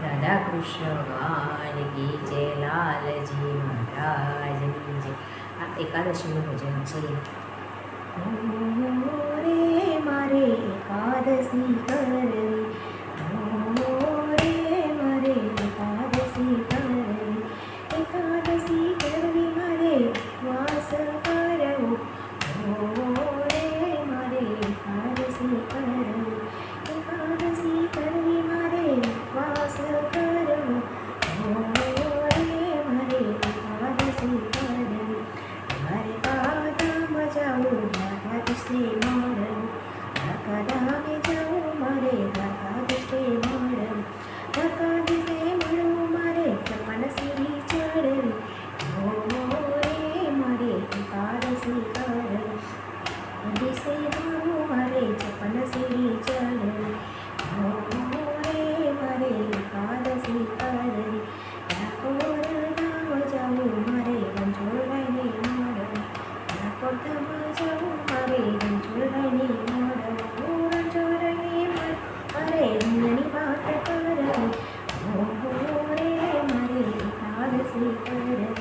રાધા કૃષ્ણ ગાન કી જય, લાલજી મહારાજની જય. આ એકાદશીનું ભજન છે. રે મારે એકાદશી કરવી, રે મારે એકાદશી કરવી, એકાદશી કરવી મારે ઉપવાસ કરવો, રે મારે એકાદશી કરવી, એકાદશી કરવી મારે ઉપવાસ કરવો, રે મારે એકાદશી કરવી. મારે કાધામાં જાવું, દ્વારકાધીશને મળવું, દ્વારકાધામે જાવું મારે, દ્વારકાધીશને મળવું, દ્વારકાધીશને મળવું મારે, 56 સીડી ચડવી, રે મારે એકાદશી કરવી, દિશે જાવું મારે 56 સીડી ચડવી, રે મારે એકાદશી કરવી. ડાકોર ધામ જાવું મારે, રણછોડરાયને મળવું, ડાકોર ધામ જાવું મારે, રણછોડરાયને મળવું, રણછોડરાયને મળવું મારે, રણની વાત કરવી, રે મારે એકાદશી કરવી,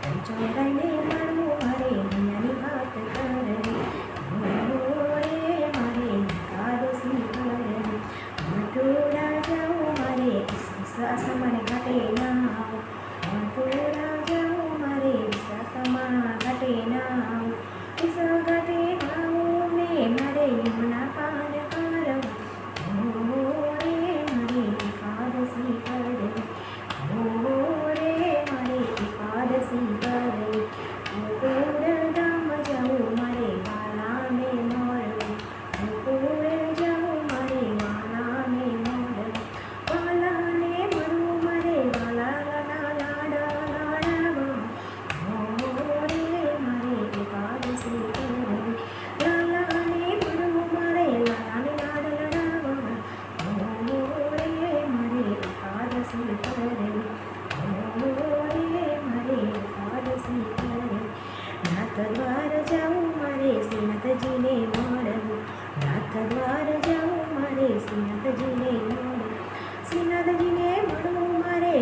રણછોડરાયને મળવું મારે, રણની વાત કરવી, રે મારે એકાદશી કરવી. મથુરા જાવું મારે, સાસમણ ઘાટે નાવ, મથુરા જાવું મારે, સાસમણ ઘાટે નાવ, વિસા ઘાટે નાવું ને મારે, યમુના પાન કરવું, રે મારે એકાદશી કરવી, રે મારે એકાદશી કરવી. ગોકુળ ધામ જાવું મારે, વાલાને મળવું, ગોકુળ જાવું મારે, વાલાને મળવું, વાલાને મળવું મારે, વાલાના લાડા લાડાવા, રે મારે એકાદશી કરવી, લાલાને મળવું મારે, લાલાને લાડ લડાવવા, રે મારે એકાદશી કરવી, રે મારે એકાદશી કરવી. નાથ દ્વાર જાવું મારે, શ્રીનાથજીને મળવું, નાથ દ્વાર જાવું મારે, શ્રીનાથજીને મળવું, શ્રીનાથજીને મળવું મારે,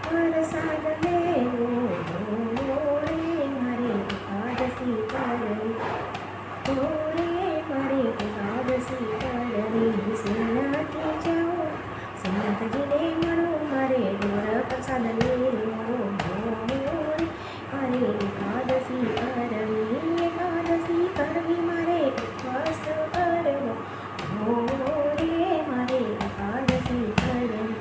પ્રસાદ લેવો, રે મારે એકાદશી કરવી, રે મારે એકાદશી કરવી. શ્રીનાથ જાઉં, શ્રીનાથજીને મળવું મારે, પ્રસાદ લેવો, મારે એકાદશી કરવી, એકાદશી કરવી મારે, ઉપવાસ કરવો, રે મારે એકાદશી કરવી.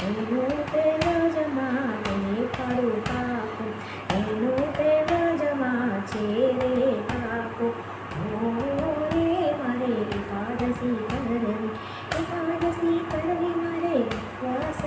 એનું તેજમાં તેને પાડું પાકું, એનું તેજમાં છે રે પાકું, રે મારે એકાદશી કરવી, એકાદશી કરવી મારે, ઉપવાસ